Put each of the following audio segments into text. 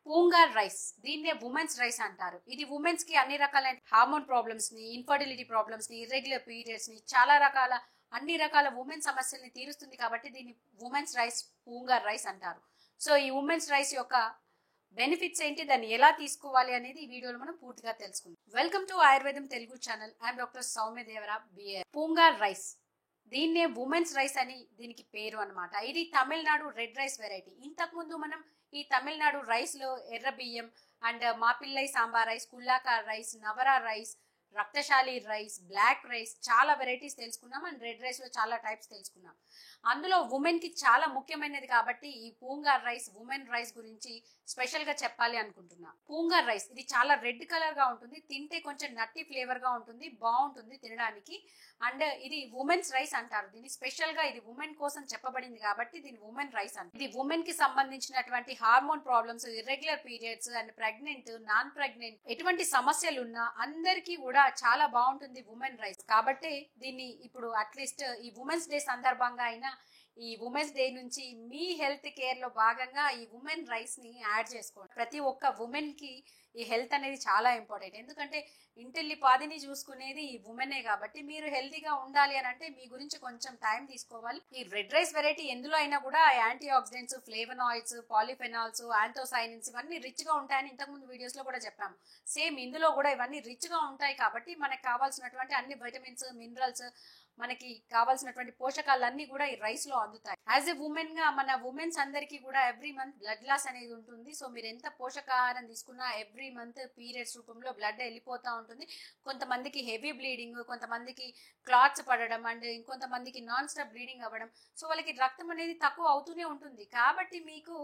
పూంగార్ rice, దీన్నే women's rice అంటారు. ఇది ఉమెన్స్ కి అన్ని రకాల హార్మోన్ ప్రాబ్లమ్స్ ని, ఇన్ఫర్టిలిటీ ప్రాబ్లమ్స్ ని, ఇర్రెగ్యులర్ పీరియడ్స్ ని, చాలా రకాల అన్ని రకాల ఉమెన్ సమస్యల్ని తీరుస్తుంది కాబట్టి దీన్ని ఉమెన్స్ రైస్, పూంగార్ రైస్ అంటారు. సో ఈ ఉమెన్స్ రైస్ యొక్క బెనిఫిట్స్ ఏంటి, దాన్ని ఎలా తీసుకోవాలి అనేది ఈ వీడియోలో మనం పూర్తిగా తెలుసుకుందాం. Welcome to Ayurvedam Telugu channel. I'm doctor Soumya Devara, BA. Poongar rice, దీన్నే ఉమెన్స్ రైస్ అని దీనికి పేరు అన్నమాట. ఇది తమిళనాడు రెడ్ రైస్ వెరైటీ. ఇంతకు ముందు మనం ఈ తమిళనాడు రైస్ లో ఎర్ర బియ్యం and Mappillai Sambar rice, Kullakar rice, Navara rice, Raktashali rice, black rice, చాలా వెరైటీస్ తెలుసుకున్నాం. అండ్ రెడ్ రైస్ లో చాలా టైప్స్ తెలుసుకున్నాం. అందులో ఉమెన్ కి చాలా ముఖ్యమైనది కాబట్టి ఈ పూంగార్ రైస్, ఉమెన్ రైస్ గురించి స్పెషల్ గా చెప్పాలి అనుకుంటున్నా. పూంగార్ రైస్ ఇది చాలా రెడ్ కలర్ గా ఉంటుంది, తింటే కొంచెం నట్టి ఫ్లేవర్ గా ఉంటుంది, బాగుంటుంది తినడానికి. అండ్ ఇది ఉమెన్స్ రైస్ అంటారు. దీన్ని స్పెషల్ గా ఇది ఉమెన్ కోసం చెప్పబడింది కాబట్టి దీని ఉమెన్ రైస్ అంటారు. ఇది ఉమెన్ కి సంబంధించినటువంటి hormone problems, irregular periods and pregnant, non pregnant ఎటువంటి సమస్యలు ఉన్నా అందరికీ కూడా చాలా బాగుంటుంది ఉమెన్ రైస్. కాబట్టి దీన్ని ఇప్పుడు అట్లీస్ట్ ఈ ఉమెన్స్ డే సందర్భంగా అయినా ఈ ఉమెన్స్ డే నుంచి మీ హెల్త్ కేర్ లో భాగంగా ఈ ఉమెన్ రైస్ ని యాడ్ చేసుకోండి. ప్రతి ఒక్క ఉమెన్ కి ఈ హెల్త్ అనేది చాలా ఇంపార్టెంట్. ఎందుకంటే ఇంటిల్లి పాదిని చూసుకునేది ఈ ఉమెనే కాబట్టి మీరు హెల్తీగా ఉండాలి అని అంటే మీ గురించి కొంచెం టైం తీసుకోవాలి. ఈ రెడ్ రైస్ వెరైటీ ఎందులో అయినా కూడా antioxidants, flavonoids, polyphenols, anthocyanins ఇవన్నీ రిచ్ గా ఉంటాయని ఇంతకుముందు వీడియోస్ లో కూడా చెప్పాము. సేమ్ ఇందులో కూడా ఇవన్నీ రిచ్ గా ఉంటాయి కాబట్టి మనకు కావాల్సినటువంటి అన్ని విటమిన్స్, మినరల్స్, మనకి కావాల్సినటువంటి పోషకాలన్నీ కూడా ఈ రైస్ లో అందుతాయి. యాజ్ ఎ ఉమెన్ గా మన ఉమెన్స్ అందరికీ కూడా ఎవ్రీ మంత్ బ్లడ్ లాస్ అనేది ఉంటుంది. సో మీరు ఎంత పోషకాహారం తీసుకున్నా ఎవ్రీ మంత్ పీరియడ్స్ రూపంలో బ్లడ్ వెళ్ళిపోతా ఉంటుంది. కొంతమందికి హెవీ బ్లీడింగ్, కొంతమందికి క్లాట్స్ పడడం అండ్ ఇంకొంతమందికి నాన్ స్టాప్ బ్లీడింగ్ అవ్వడం. సో వాళ్ళకి రక్తం అనేది తక్కువ అవుతూనే ఉంటుంది. కాబట్టి మీకు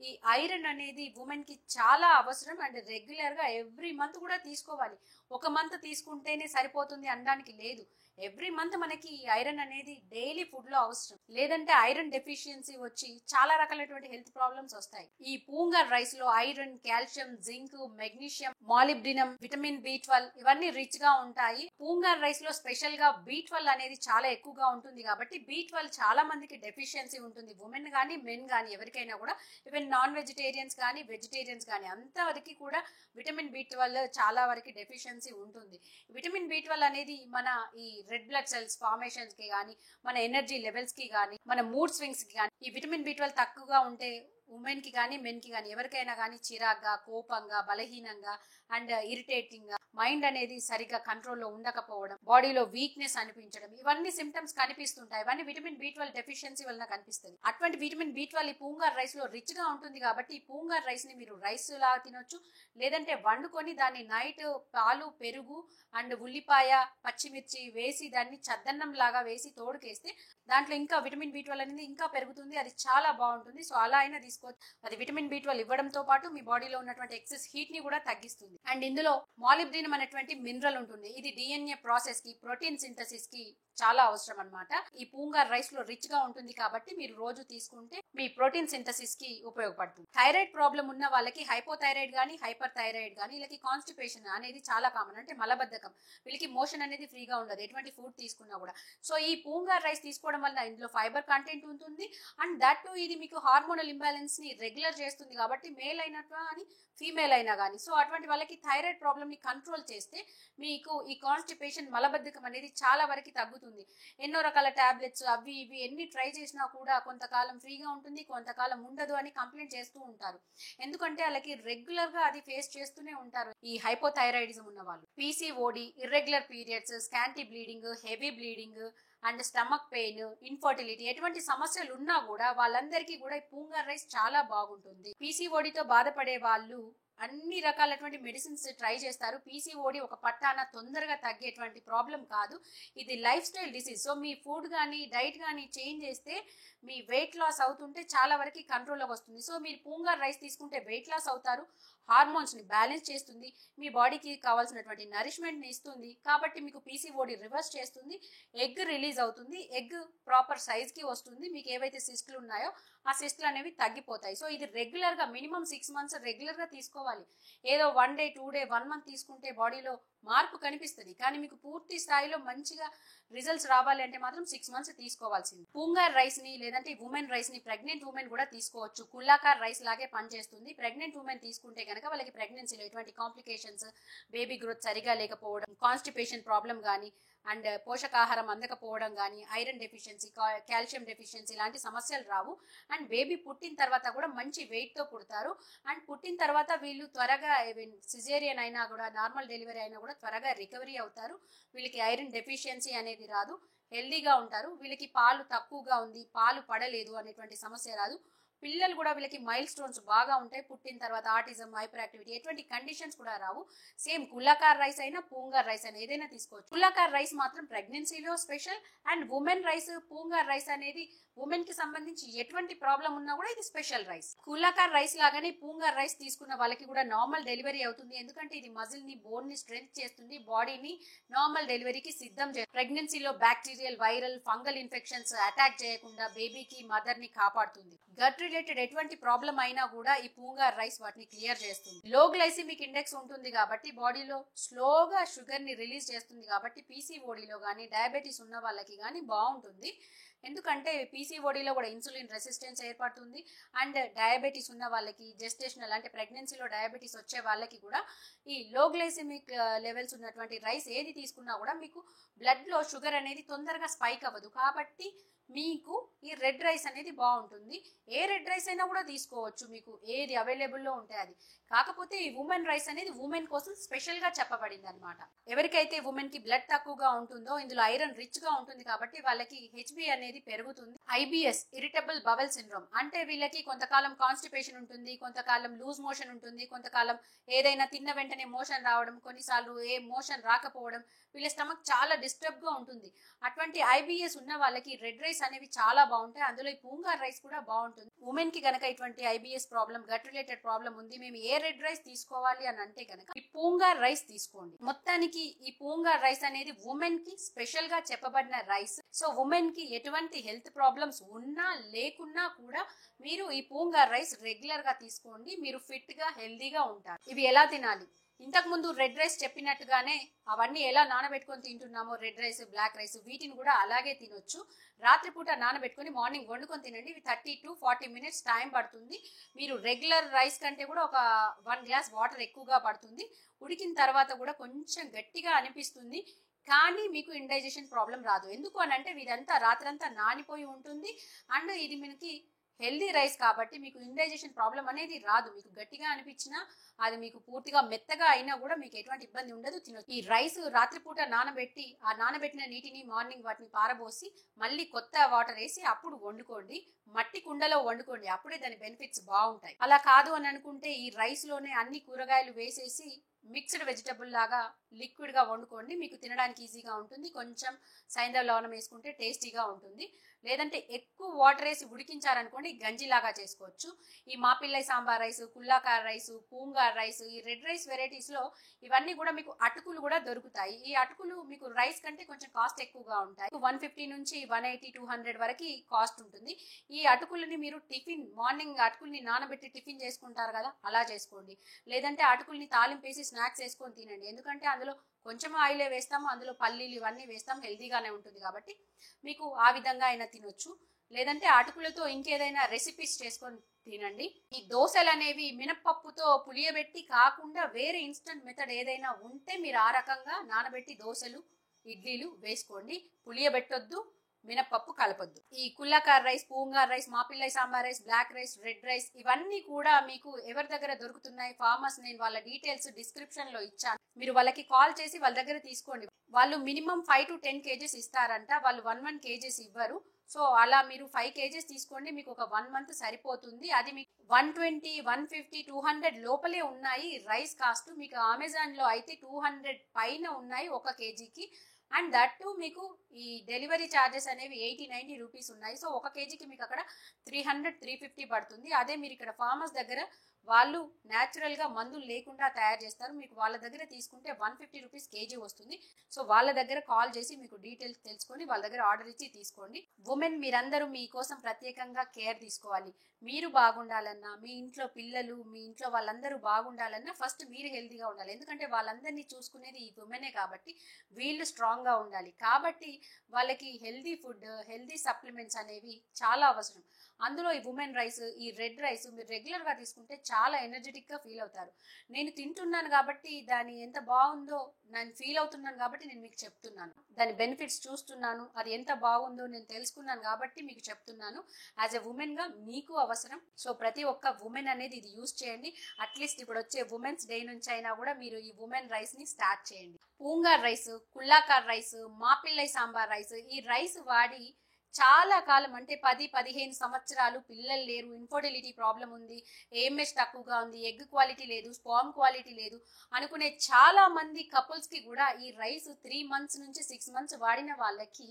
ఈ ఐరన్ అనేది ఉమెన్ కి చాలా అవసరం అండ్ రెగ్యులర్ గా ఎవ్రీ మంత్ కూడా తీసుకోవాలి. ఒక మంత్ తీసుకుంటేనే సరిపోతుంది అనడానికి లేదు. ఎవ్రీ మంత్ మనకి ఈ ఐరన్ అనేది డైలీ ఫుడ్ లో అవసరం. లేదంటే ఐరన్ డెఫిషియన్సీ వచ్చి చాలా రకాలైనటువంటి హెల్త్ ప్రాబ్లమ్స్ వస్తాయి. ఈ పూంగార్ రైస్ లో iron, calcium, zinc, magnesium, molybdenum, vitamin B12 ఇవన్నీ రిచ్ గా ఉంటాయి. పూంగార్ రైస్ లో స్పెషల్ గా B12 అనేది చాలా ఎక్కువగా ఉంటుంది కాబట్టి B12 చాలా మందికి డెఫిషియన్సీ ఉంటుంది. ఉమెన్ గానీ మెన్ గానీ ఎవరికైనా కూడా, ఈవెన్ నాన్ వెజిటేరియన్స్ కానీ వెజిటేరియన్స్ కానీ అంతవరకు కూడా విటమిన్ B12 చాలా వరకు డెఫిషియన్సీ ఉంటుంది. విటమిన్ B12 అనేది మన ఈ రెడ్ బ్లడ్ సెల్స్ ఫార్మేషన్స్ కి గానీ, మన ఎనర్జీ లెవెల్స్ కి గానీ, మన మూడ్ స్వింగ్స్ కి గానీ ఈ విటమిన్ B12 తక్కువగా ఉంటే ఉమెన్ కి కానీ మెన్ కి కానీ ఎవరికైనా కానీ చిరాగ్గా, కోపంగా, బలహీనంగా అండ్ ఇరిటేటింగ్ గా, మైండ్ అనేది సరిగ్గా కంట్రోల్లో ఉండకపోవడం, బాడీలో వీక్నెస్ అనిపించడం, ఇవన్నీ సిమ్టమ్స్ కనిపిస్తుంటాయి. ఇవన్నీ విటమిన్ B12 డెఫిషియన్సీ వలన కనిపిస్తుంది. అటువంటి విటమిన్ B12 ఈ పూంగార్ రైస్ లో రిచ్ గా ఉంటుంది కాబట్టి ఈ పూంగార్ రైస్ ని మీరు రైస్ లాగా తినొచ్చు, లేదంటే వండుకొని దాన్ని నైట్ పాలు, పెరుగు అండ్ ఉల్లిపాయ, పచ్చిమిర్చి వేసి దాన్ని చద్దన్నం లాగా వేసి తోడుకేస్తే దాంట్లో ఇంకా విటమిన్ B12 అనేది ఇంకా పెరుగుతుంది. అది చాలా బాగుంటుంది. సో అలా అయినా తీసుకోవచ్చు. అది విటమిన్ B12 ఇవ్వడంతో పాటు మీ బాడీలో ఉన్నటువంటి ఎక్సెస్ హీట్ ని కూడా తగ్గిస్తుంది. అండ్ ఇందులో మాలిబ్డినం అనేటువంటి మినరల్ ఉంటుంది. ఇది DNA ప్రాసెస్ కి, ప్రోటీన్ సింథసిస్ కి చాలా అవసరం అన్నమాట. ఈ పూంగార్ రైస్ లో రిచ్ గా ఉంటుంది కాబట్టి మీరు రోజు తీసుకుంటే మీ ప్రోటీన్ సింథసిస్ కి ఉపయోగపడుతుంది. థైరాయిడ్ ప్రాబ్లం ఉన్న వాళ్ళకి హైపోథైరాయిడ్ గానీ, హైపర్ థైరాయిడ్ గానీ, వీళ్ళకి కాన్స్టిపేషన్ అనేది చాలా కామన్. అంటే మలబద్ధకం, వీళ్ళకి మోషన్ అనేది ఫ్రీగా ఉండదు ఎటువంటి ఫుడ్ తీసుకున్నా కూడా. సో ఈ పూంగార్ రైస్ తీసుకోవడం వల్ల ఇందులో ఫైబర్ కంటెంట్ ఉంటుంది. అండ్ దట్ టు ఇది మీకు హార్మోనల్ ఇంబ్యాలెన్స్ ని రెగ్యులర్ చేస్తుంది కాబట్టి మేల్ అయినా కానీ ఫీమేల్ అయినా కానీ. సో అటువంటి వాళ్ళకి థైరాయిడ్ ప్రాబ్లమ్ ని కంట్రోల్ చేస్తే మీకు ఈ కాన్స్టిపేషన్, మలబద్ధకం అనేది చాలా వరకు తగ్గుతుంది. ఎన్నో రకాల టాబ్లెట్స్ అవి ఇవి ఎన్ని ట్రై చేసినా కూడా కొంతకాలం ఫ్రీగా ఉంటుంది, కొంతకాలం ఉండదు అని కంప్లైంట్ చేస్తూ ఉంటారు. ఎందుకంటే వాళ్ళకి రెగ్యులర్ గా అది ఫేస్ చేస్తూనే ఉంటారు ఈ హైపోథైరాయిడిజం ఉన్న వాళ్ళు. PCOD, irregular periods, scanty bleeding, heavy bleeding and stomach pain, infertility ఎటువంటి సమస్యలు ఉన్నా కూడా వాళ్ళందరికీ కూడా ఈ పూంగార్ రైస్ చాలా బాగుంటుంది. PCOD తో బాధపడే వాళ్ళు అన్ని రకాలటువంటి మెడిసిన్స్ ట్రై చేస్తారు. PCOD ఒక పట్టాన తొందరగా తగ్గేటువంటి ప్రాబ్లం కాదు. ఇది లైఫ్ స్టైల్ డిసీజ్. సో మీ ఫుడ్ కానీ డైట్ కానీ చేంజ్ చేస్తే మీ వెయిట్ లాస్ అవుతుంటే చాలా వరకు కంట్రోల్లోకి వస్తుంది. సో మీరు పూంగార్ రైస్ తీసుకుంటే వెయిట్ లాస్ అవుతారు, హార్మోన్స్ ని బ్యాలెన్స్ చేస్తుంది, మీ బాడీకి కావాల్సినటువంటి నరిష్మెంట్ ని ఇస్తుంది. కాబట్టి మీకు PCOD రివర్స్ చేస్తుంది, ఎగ్ రిలీజ్ అవుతుంది, ఎగ్ ప్రాపర్ సైజ్ కి వస్తుంది, మీకు ఏవైతే సిస్టులు ఉన్నాయో ఆ సిస్టులు అనేవి తగ్గిపోతాయి. సో ఇది రెగ్యులర్ గా మినిమం 6 months రెగ్యులర్ గా తీసుకోవాలి. ఏదో 1 day 2 day 1 month తీసుకుంటే బాడీలో మార్పు కనిపిస్తుంది. కానీ మీకు పూర్తి స్థాయిలో మంచిగా రిజల్ట్స్ రావాలి అంటే మాత్రం 6 మంత్స్ తీసుకోవాల్సింది. పూంగార్ రైస్ ని లేదంటే ఉమెన్ రైస్ ని ప్రెగ్నెంట్ ఉమెన్ కూడా తీసుకోవచ్చు. కుల్లాకార్ రైస్ లాగే పనిచేస్తుంది. ప్రెగ్నెంట్ ఉమెన్ తీసుకుంటే కనుక వాళ్ళకి ప్రెగ్నెన్సీలో ఎటువంటి కాంప్లికేషన్స్, బేబీ గ్రోత్ సరిగా లేకపోవడం, కాన్స్టిపేషన్ ప్రాబ్లం కానీ, అండ్ పోషకాహారం అందకపోవడం కానీ, ఐరన్ డెఫిషియన్సీ, కాల్షియం డెఫిషియన్సీ లాంటి సమస్యలు రావు. అండ్ బేబీ పుట్టిన తర్వాత కూడా మంచి వెయిట్ తో పుడతారు. అండ్ పుట్టిన తర్వాత వీళ్ళు త్వరగా సిజేరియన్ అయినా కూడా, నార్మల్ డెలివరీ అయినా కూడా త్వరగా రికవరీ అవుతారు. వీళ్ళకి ఐరన్ డెఫిషియన్సీ అనేది రాదు, హెల్దీగా ఉంటారు. వీళ్ళకి పాలు తక్కువగా ఉంది, పాలు పడలేదు అనేటువంటి సమస్య రాదు. పిల్లలు కూడా వీళ్ళకి మైల్ స్టోన్స్ బాగా ఉంటాయి. పుట్టిన తర్వాత ఆటిజం, హైపర్ యాక్టివిటీ ఎటువంటి కండిషన్స్ కూడా రావు. సేమ్ కుల్లాకార్ రైస్ అయినా పూంగార్ రైస్ అయినా ఏదైనా తీసుకోవచ్చు. కుల్లాకార్ రైస్ మాత్రం ప్రెగ్నెన్సీలో special. And women rice, Poongar rice అనేది ఉమెన్ కి సంబంధించి ఎటువంటి ప్రాబ్లం ఉన్నా కూడా ఇది స్పెషల్ రైస్. కుల్లాకార్ రైస్ లాగానే పూంగార్ రైస్ తీసుకున్న వాళ్ళకి కూడా నార్మల్ డెలివరీ అవుతుంది. ఎందుకంటే ఇది మజిల్ ని, బోన్ ని స్ట్రెంగ్త్ చేస్తుంది, బాడీని నార్మల్ డెలివరీకి సిద్ధం చేస్తుంది. ప్రెగ్నెన్సీలో bacterial, viral, fungal infections attack చేయకుండా బేబీకి, మదర్ ని కాపాడుతుంది. గట్ రిలేటెడ్ ఎటువంటి ప్రాబ్లం అయినా కూడా ఈ పూంగార్ రైస్ వాటిని క్లియర్ చేస్తుంది. లో గ్లైసిమిక్ ఇండెక్స్ ఉంటుంది కాబట్టి బాడీలో స్లోగా షుగర్ ని రిలీజ్ చేస్తుంది కాబట్టి పీసీఓడిలో కానీ, డయాబెటీస్ ఉన్న వాళ్ళకి కానీ బాగుంటుంది. ఎందుకంటే పీసీఓడిలో కూడా ఇన్సులిన్ రెసిస్టెన్స్ ఏర్పడుతుంది. అండ్ డయాబెటీస్ ఉన్న వాళ్ళకి, జెస్టేషనల్ అంటే ప్రెగ్నెన్సీలో డయాబెటీస్ వచ్చే వాళ్ళకి కూడా ఈ లో గ్లైసిమిక్ లెవెల్స్ ఉన్నటువంటి రైస్ ఏది తీసుకున్నా కూడా మీకు బ్లడ్ లో షుగర్ అనేది తొందరగా స్పైక్ అవ్వదు. కాబట్టి మీకు ఈ రెడ్ రైస్ అనేది బాగుంటుంది. ఏ రెడ్ రైస్ అయినా కూడా తీసుకోవచ్చు, మీకు ఏది అవైలబుల్లో ఉంటే అది. కాకపోతే ఈ ఉమెన్ రైస్ అనేది ఉమెన్ కోసం స్పెషల్ గా చెప్పబడింది అనమాట. ఎవరికైతే ఉమెన్ కి బ్లడ్ తక్కువగా ఉంటుందో, ఇందులో ఐరన్ రిచ్ గా ఉంటుంది కాబట్టి వాళ్ళకి హెచ్బి అనేది పెరుగుతుంది. ఐబిఎస్, ఇరిటబుల్ బవెల్ సిండ్రోమ్, అంటే వీళ్ళకి కొంతకాలం కాన్స్టిపేషన్ ఉంటుంది, కొంతకాలం లూజ్ మోషన్ ఉంటుంది, కొంతకాలం ఏదైనా తిన్న వెంటనే మోషన్ రావడం, కొన్నిసార్లు ఏ మోషన్ రాకపోవడం, వీళ్ళ స్టమక్ చాలా డిస్టర్బ్ గా ఉంటుంది. అటువంటి ఐబిఎస్ ఉన్న వాళ్ళకి రెడ్ రైస్ అనేవి చాలా బాగుంటాయి. అందులో ఈ పూంగార్ రైస్ కూడా బాగుంటుంది. ఉమెన్ కి గనక ఇటువంటి IBS problem, gut related problem ఉంది, మేము ఏ రెడ్ రైస్ తీసుకోవాలి అని అంటే గనక ఈ పూంగార్ రైస్ తీసుకోండి. మొత్తానికి ఈ పూంగార్ రైస్ అనేది ఉమెన్ కి స్పెషల్ గా చెప్పబడిన రైస్. సో ఉమెన్ కి ఎటువంటి హెల్త్ ప్రాబ్లమ్స్ ఉన్నా లేకున్నా కూడా మీరు ఈ పూంగార్ రైస్ రెగ్యులర్ గా తీసుకోండి. మీరు ఫిట్ గా, హెల్దీగా ఉంటారు. ఇవి ఎలా తినాలి? ఇంతకు ముందు రెడ్ రైస్ చెప్పినట్టుగానే అవన్నీ ఎలా నానబెట్టుకొని తింటున్నామో, రెడ్ రైస్, బ్లాక్ రైస్, వీటిని కూడా అలాగే తినొచ్చు. రాత్రిపూట నానబెట్టుకొని మార్నింగ్ వండుకొని తినండి. ఇవి 30 to 40 minutes టైం పడుతుంది. మీరు రెగ్యులర్ రైస్ కంటే కూడా ఒక 1 glass వాటర్ ఎక్కువగా పడుతుంది. ఉడికిన తర్వాత కూడా కొంచెం గట్టిగా అనిపిస్తుంది, కానీ మీకు ఇండైజెషన్ ప్రాబ్లం రాదు. ఎందుకు అని అంటే ఇదంతా రాత్రంతా నానిపోయి ఉంటుంది. అండ్ ఇది మనకి హెల్దీ రైస్ కాబట్టి మీకు ఇండైజెషన్ ప్రాబ్లం అనేది రాదు. మీకు గట్టిగా అనిపించినా, అది మీకు పూర్తిగా మెత్తగా అయినా కూడా మీకు ఎటువంటి ఇబ్బంది ఉండదు, తినొచ్చు. ఈ రైస్ రాత్రిపూట నానబెట్టి, ఆ నానబెట్టిన నీటిని మార్నింగ్ వాటిని పారబోసి మళ్ళీ కొత్త వాటర్ వేసి అప్పుడు వండుకోండి. మట్టి కుండలో వండుకోండి, అప్పుడే దాని బెనిఫిట్స్ బాగుంటాయి. అలా కాదు అని అనుకుంటే ఈ రైస్ లోనే అన్ని కూరగాయలు వేసేసి మిక్స్డ్ వెజిటబుల్ లాగా లిక్విడ్ గా వండుకోండి. మీకు తినడానికి ఈజీగా ఉంటుంది. కొంచెం సైంధవ లవణం వేసుకుంటే టేస్టీగా ఉంటుంది. లేదంటే ఎక్కువ వాటర్ వేసి ఉడికించారనుకోండి, గంజిలాగా చేసుకోవచ్చు. ఈ మాపిల్లై Sambar rice, Kullakar rice, Poongar rice, ఈ రెడ్ రైస్ వెరైటీస్ లో ఇవన్నీ కూడా మీకు అటుకులు కూడా దొరుకుతాయి. ఈ అటుకులు మీకు రైస్ కంటే కొంచెం కాస్ట్ ఎక్కువగా ఉంటాయి. 150 నుంచి 180, 200 వరకు కాస్ట్ ఉంటుంది. ఈ అటుకులని మీరు టిఫిన్, మార్నింగ్ అటుకుల్ని నానబెట్టి టిఫిన్ చేసుకుంటారు కదా, అలా చేసుకోండి. లేదంటే అటుకుల్ని తాలింపేసి స్నాక్స్ వేసుకొని తినండి. ఎందుకంటే అందులో కొంచెం ఆయిలే వేస్తాము, అందులో పల్లీలు ఇవన్నీ వేస్తాం, హెల్దీగానే ఉంటుంది కాబట్టి మీకు ఆ విధంగా అయినా తినొచ్చు. లేదంటే అటుకులతో ఇంకేదైనా రెసిపీస్ చేసుకొని తినండి. ఈ దోశలు అనేవి మినపప్పుతో పులియబెట్టి కాకుండా వేరే ఇన్స్టంట్ మెథడ్ ఏదైనా ఉంటే మీరు ఆ రకంగా నానబెట్టి దోశలు, ఇడ్లీలు వేసుకోండి. పులియబెట్టొద్దు, మినపప్పు కలపొద్దు. ఈ Kullakar rice, Poongar rice, Mappillai Sambar rice, black rice, red rice ఇవన్నీ కూడా మీకు ఎవరి దగ్గర దొరుకుతున్నాయి, ఫార్మర్స్, నేను వాళ్ళ డీటెయిల్స్ డిస్క్రిప్షన్ లో ఇచ్చాను. మీరు వాళ్ళకి కాల్ చేసి వాళ్ళ దగ్గర తీసుకోండి. వాళ్ళు మినిమం 5 to 10 kgs ఇస్తారంట. వాళ్ళు 1 kgs ఇవ్వరు. సో అలా మీరు 5 kgs తీసుకోండి, మీకు ఒక 1 month సరిపోతుంది. అది మీకు 120, 150, 200 లోపలే ఉన్నాయి రైస్ కాస్ట్. మీకు అమెజాన్ లో అయితే 200 పైన ఉన్నాయి 1 kgకి. అండ్ దట్ టు మీకు ఈ డెలివరీ ఛార్జెస్ అనేవి 80-90 రూపీస్ ఉన్నాయి. సో 1 kgకి మీకు అక్కడ 300, 350 పడుతుంది. అదే మీరు ఇక్కడ ఫార్మర్స్ దగ్గర వాళ్ళు న్యాచురల్ గా మందులు లేకుండా తయారు చేస్తారు. మీకు వాళ్ళ దగ్గర తీసుకుంటే 150 రూపీస్ కేజీ వస్తుంది. సో వాళ్ళ దగ్గర కాల్ చేసి మీకు డీటెయిల్స్ తెలుసుకొని వాళ్ళ దగ్గర ఆర్డర్ ఇచ్చి తీసుకోండి. ఉమెన్ మీరందరూ మీకోసం ప్రత్యేకంగా కేర్ తీసుకోవాలి. మీరు బాగుండాలన్నా, మీ ఇంట్లో పిల్లలు, మీ ఇంట్లో వాళ్ళందరూ బాగుండాలన్నా ఫస్ట్ మీరు హెల్తీగా ఉండాలి. ఎందుకంటే వాళ్ళందరినీ చూసుకునేది ఈ ఉమెనే కాబట్టి వీళ్ళు స్ట్రాంగ్ గా ఉండాలి. కాబట్టి వాళ్ళకి హెల్తీ ఫుడ్, హెల్తీ సప్లిమెంట్స్ అనేవి చాలా అవసరం. అందులో ఈ ఉమెన్ రైస్, ఈ రెడ్ రైస్ మీరు రెగ్యులర్ గా తీసుకుంటే చాలా ఎనర్జెటిక్ గా ఫీల్ అవుతారు. నేను తింటున్నాను కాబట్టి దాని ఎంత బాగుందో నేను ఫీల్ అవుతున్నాను కాబట్టి నేను మీకు చెప్తున్నాను. దాని బెనిఫిట్స్ చూస్తున్నాను, అది ఎంత బాగుందో నేను తెలుసుకున్నాను కాబట్టి మీకు చెప్తున్నాను. యాజ్ ఎ ఉమెన్ గా మీకు అవసరం. సో ప్రతి ఒక్క ఉమెన్ అనేది ఇది యూజ్ చేయండి. అట్లీస్ట్ ఇప్పుడు వచ్చే ఉమెన్స్ డే నుంచి అయినా కూడా మీరు ఈ ఉమెన్ రైస్ ని స్టార్ట్ చేయండి. పూంగార్ rice, Kullakar rice, Mappillai Sambar rice, ఈ రైస్ వాడి చాలా కాలం అంటే 10-15 సంవత్సరాలు పిల్లలు లేరు, ఇన్ఫర్టిలిటీ ప్రాబ్లం ఉంది, ఏఎంహెచ్ తక్కువగా ఉంది, ఎగ్ క్వాలిటీ లేదు, స్పామ్ క్వాలిటీ లేదు అనుకునే చాలా మంది కపుల్స్ కి కూడా ఈ రైస్ 3 మంత్స్ నుంచి 6 మంత్స్ వాడిన వాళ్ళకి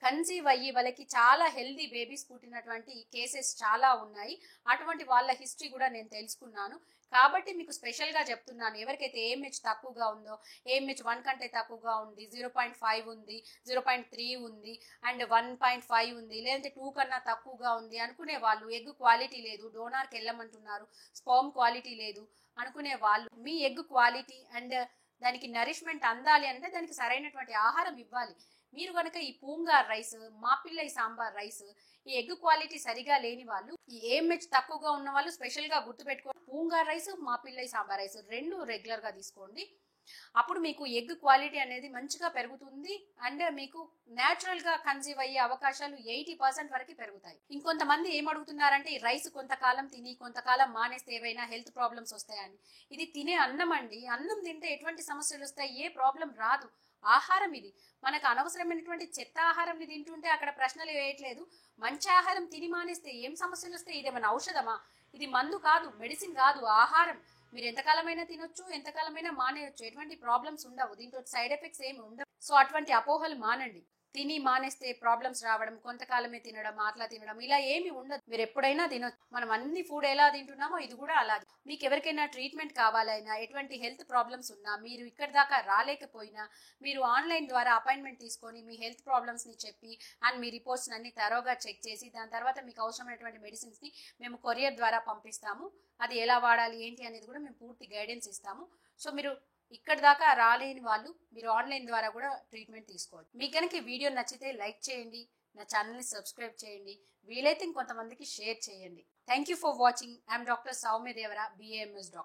కన్సీవ్ అయ్యి వాళ్ళకి చాలా హెల్దీ బేబీస్ పుట్టినటువంటి కేసెస్ చాలా ఉన్నాయి. అటువంటి వాళ్ళ హిస్టరీ కూడా నేను తెలుసుకున్నాను. కాబట్టి మీకు స్పెషల్ గా చెప్తున్నాను. ఎవరికైతే ఏఎంహెచ్ తక్కువగా ఉందో, ఏఎంహెచ్ 1 కంటే తక్కువగా ఉంది, 0.5 ఉంది, 0.3 ఉంది అండ్ 1.5 ఉంది, లేదంటే 2 కన్నా తక్కువగా ఉంది అనుకునే వాళ్ళు, ఎగ్ క్వాలిటీ లేదు, డోనార్కి వెళ్ళమంటున్నారు, స్పర్మ్ క్వాలిటీ లేదు అనుకునే వాళ్ళు, మీ ఎగ్ క్వాలిటీ అండ్ దానికి నరిష్మెంట్ అందాలి అంటే దానికి సరైనటువంటి ఆహారం ఇవ్వాలి. మీరు కనుక ఈ పూంగార్ రైస్, మాపిల్లై సాంబార్ రైస్, ఈ ఎగ్ క్వాలిటీ సరిగా లేని వాళ్ళు, ఈ ఏఎంహెచ్ తక్కువగా ఉన్న వాళ్ళు స్పెషల్ గా గుర్తుపెట్టుకోండి. పూంగార్ రైస్, మాపిల్లై సాంబార్ రైస్ రెండు రెగ్యులర్ గా తీసుకోండి. అప్పుడు మీకు ఎగ్ క్వాలిటీ అనేది మంచిగా పెరుగుతుంది అండ్ మీకు న్యాచురల్ గా కన్సీవ్ అయ్యే అవకాశాలు 80% వరకు పెరుగుతాయి. ఇంకొంతమంది ఏం అడుగుతున్నారంటే ఈ రైస్ కొంతకాలం తిని కొంతకాలం మానేస్తే ఏవైనా హెల్త్ ప్రాబ్లమ్స్ వస్తాయని. ఇది తినే అన్నం అండి. అన్నం తింటే ఎటువంటి సమస్యలు వస్తాయి? ఏ ప్రాబ్లం రాదు. ఆహారం ఇది. మనకు అనవసరమైనటువంటి చెత్త ఆహారం తింటుంటే అక్కడ ప్రశ్నలు వేయట్లేదు. మంచి ఆహారం తిని మానేస్తే ఏం సమస్యలు వస్తాయి? ఇదేమైనా ఔషధమా? ఇది మందు కాదు, మెడిసిన్ కాదు, ఆహారం. మీరు ఎంతకాలమైనా తినొచ్చు, ఎంతకాలమైనా మానేయొచ్చు, ఎటువంటి ప్రాబ్లమ్స్ ఉండవు, దీంట్లో సైడ్ ఎఫెక్ట్స్ ఏమి ఉండవు. సో అటువంటి అపోహలు మానండి. తిని మానేస్తే ప్రాబ్లమ్స్ రావడం, కొంతకాలమే తినడం, అట్లా తినడం ఇలా ఏమి ఉండదు. మీరు ఎప్పుడైనా తినొచ్చు. మనం అన్ని ఫుడ్ ఎలా తింటున్నామో ఇది కూడా అలాగే. మీకు ఎవరికైనా ట్రీట్మెంట్ కావాలైనా, ఎటువంటి హెల్త్ ప్రాబ్లమ్స్ ఉన్నా, మీరు ఇక్కడ దాకా రాలేకపోయినా మీరు ఆన్లైన్ ద్వారా అపాయింట్మెంట్ తీసుకొని మీ హెల్త్ ప్రాబ్లమ్స్ ని చెప్పి అండ్ మీ రిపోర్ట్స్ అన్ని తరోగా చెక్ చేసి దాని తర్వాత మీకు అవసరమైనటువంటి మెడిసిన్స్ ని మేము కొరియర్ ద్వారా పంపిస్తాము. అది ఎలా వాడాలి ఏంటి అనేది కూడా మేము పూర్తి గైడెన్స్ ఇస్తాము. సో మీరు ఇక్కడ దాకా రాలేని వాళ్ళు మీరు ఆన్లైన్ ద్వారా కూడా ట్రీట్మెంట్ తీసుకోవచ్చు. మీకు కనుక ఈ వీడియో నచ్చితే లైక్ చేయండి, నా ఛానల్ని సబ్స్క్రైబ్ చేయండి, వీలైతే ఇంకొంతమందికి షేర్ చేయండి. Thank you for watching. I'm doctor Soumya Devara, BAMS doctor.